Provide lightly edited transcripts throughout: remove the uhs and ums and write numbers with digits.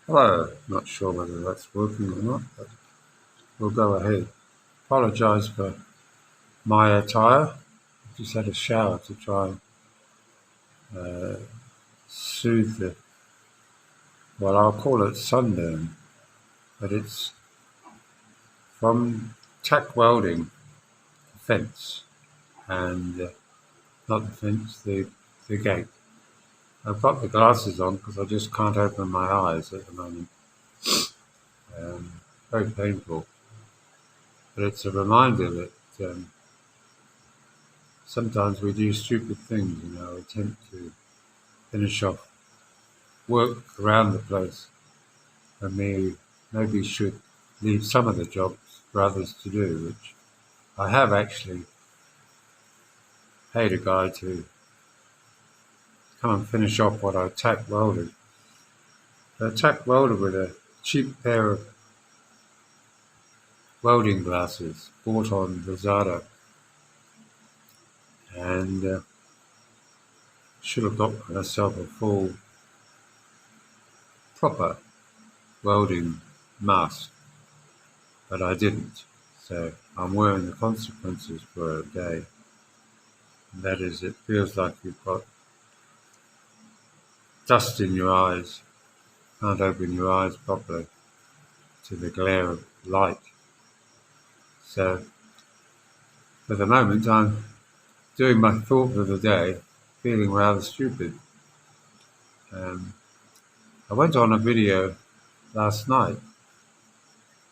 Hello, not sure whether that's working or not, but we'll go ahead. Apologise for my attire. Just had a shower to try and soothe the, well, I'll call it sunburn, but it's from tack welding fence and not the fence, the gate. I've got the glasses on because I just can't open my eyes at the moment. Very painful, but it's a reminder that sometimes we do stupid things in our attempt to finish off work around the place, and we maybe should leave some of the jobs for others to do, which I have actually paid a guy to come and finish off what I tack welded. I tack welded with a cheap pair of welding glasses bought on Lazada, and should have got myself a full proper welding mask, but I didn't. So I'm wearing the consequences for a day. And that is, it feels like you've got dust in your eyes, can't open your eyes properly to the glare of light. So for the moment, I'm doing my thought of the day, feeling rather stupid. I went on a video last night.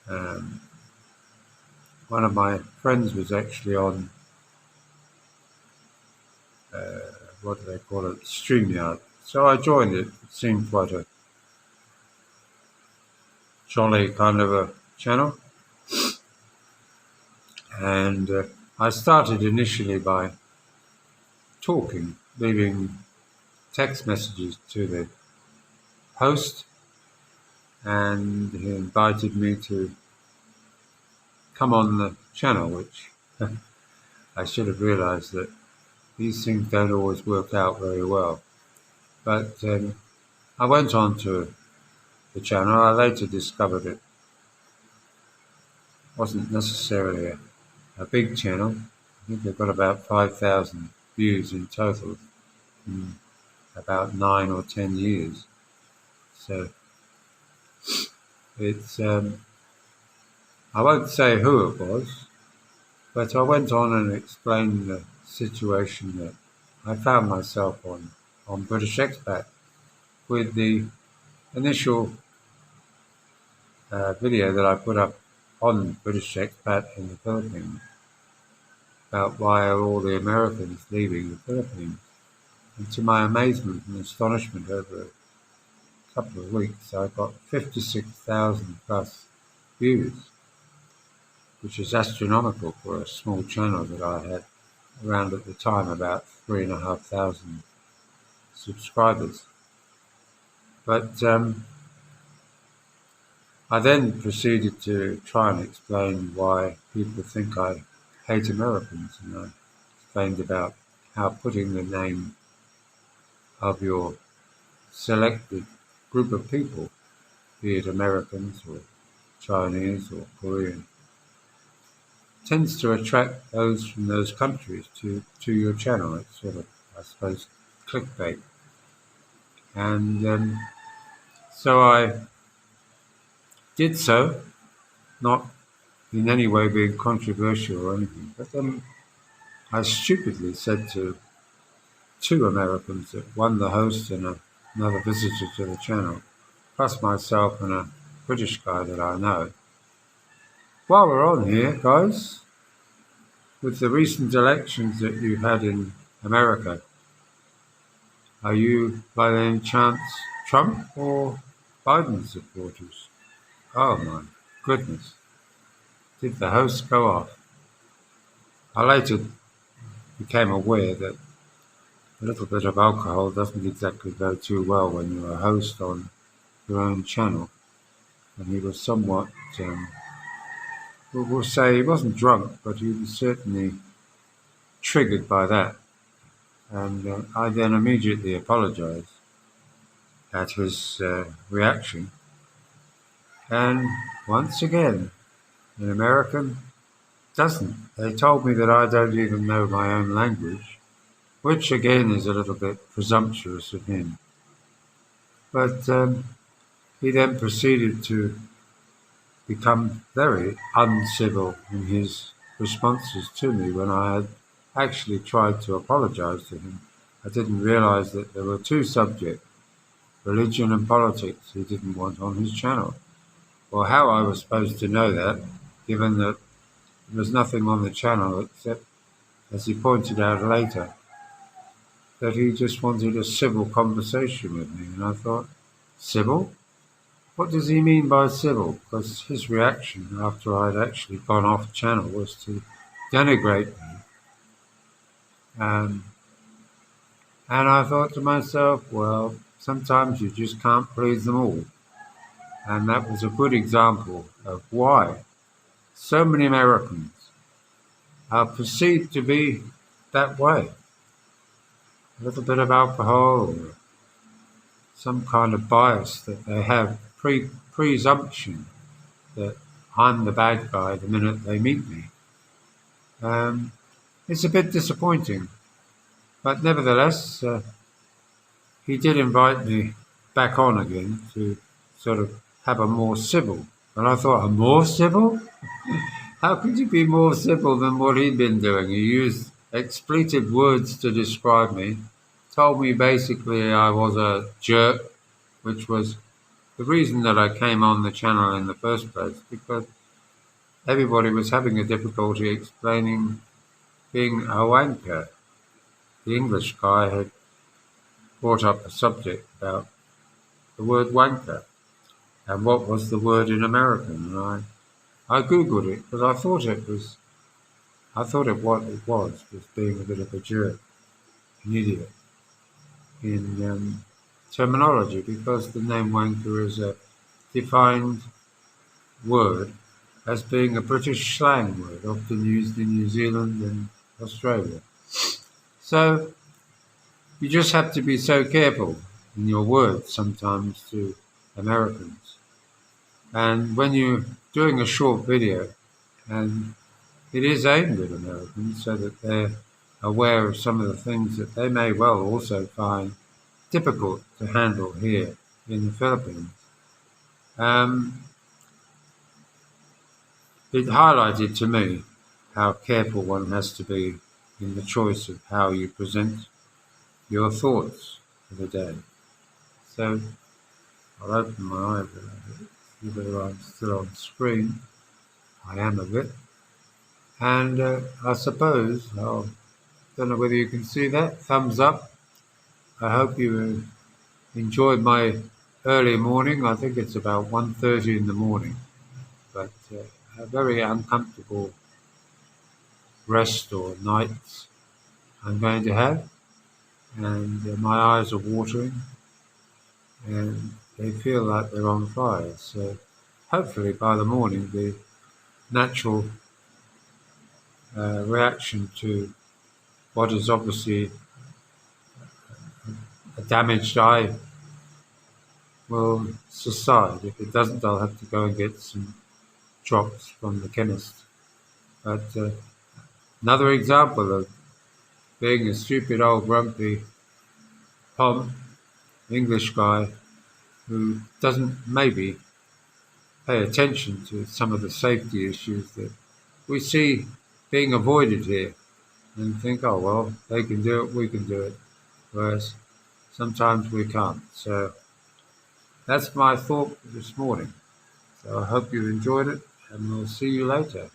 Um, One of my friends was actually on, what do they call it, StreamYard. So I joined it. It seemed quite a jolly kind of a channel. And I started initially by talking, leaving text messages to the host, and he invited me to come on the channel, which I should have realised that these things don't always work out very well. But I went on to the channel. I later discovered it wasn't necessarily a big channel. I think they've got about 5,000 views in total in about 9 or 10 years. So it's, I won't say who it was, but I went on and explained the situation that I found myself on British Expat with the initial video that I put up on British Expat in the Philippines about why are all the Americans leaving the Philippines. And to my amazement and astonishment, over a couple of weeks, I got 56,000 plus views, which is astronomical for a small channel that I had around at the time about 3,500 subscribers. But I then proceeded to try and explain why people think I hate Americans, and I explained about how putting the name of your selected group of people, be it Americans or Chinese or Korean, tends to attract those from those countries to your channel. It's sort of, I suppose, clickbait. And so I did so, not in any way being controversial or anything, but then I stupidly said to two Americans, one the host and another visitor to the channel, plus myself and a British guy that I know, while we're on here, guys, with the recent elections that you had in America, are you by any chance Trump or Biden supporters? Oh my goodness. Did the host go off? I later became aware that a little bit of alcohol doesn't exactly go too well when you're a host on your own channel. And he was somewhat, we'll say he wasn't drunk, but he was certainly triggered by that. And I then immediately apologized at his reaction. And once again, an American doesn't. They told me that I don't even know my own language, which again is a little bit presumptuous of him. But he then proceeded to become very uncivil in his responses to me when I had actually tried to apologize to him. I didn't realize that there were two subjects, religion and politics, he didn't want on his channel. Well, how I was supposed to know that, given that there was nothing on the channel except, as he pointed out later, that he just wanted a civil conversation with me. And I thought, civil? What does he mean by civil? Because his reaction after I'd actually gone off channel was to denigrate me. And I thought to myself, well, sometimes you just can't please them all. And that was a good example of why so many Americans are perceived to be that way. A little bit of alcohol or some kind of bias that they have, presumption that I'm the bad guy the minute they meet me. It's a bit disappointing, but nevertheless, he did invite me back on again to sort of have a more civil. And I thought, a more civil? How could you be more civil than what he'd been doing? He used expletive words to describe me, told me basically I was a jerk, which was the reason that I came on the channel in the first place, because everybody was having a difficulty explaining being a wanker. The English guy had brought up a subject about the word wanker and what was the word in American. And I googled it because I thought what it was being a bit of a jerk, an idiot in terminology, because the name wanker is a defined word as being a British slang word, often used in New Zealand and Australia. So you just have to be so careful in your words sometimes to Americans. And when you're doing a short video, and it is aimed at Americans so that they're aware of some of the things that they may well also find difficult to handle here in the Philippines. It highlighted to me how careful one has to be in the choice of how you present your thoughts for the day. So I'll open my eyes a little bit, see whether I'm still on screen. I am a bit. And I suppose, I don't know whether you can see that, thumbs up. I hope you enjoyed my early morning. I think it's about 1:30 in the morning, but a very uncomfortable rest or nights I'm going to have. And my eyes are watering and they feel like they're on fire. So hopefully by the morning, the natural reaction to what is obviously a damaged eye will subside. If it doesn't, I'll have to go and get some drops from the chemist. But another example of being a stupid old grumpy Tom, English guy, who doesn't maybe pay attention to some of the safety issues that we see being avoided here, and think, oh, well, they can do it, we can do it, whereas sometimes we can't. So that's my thought this morning. So I hope you enjoyed it, and we'll see you later.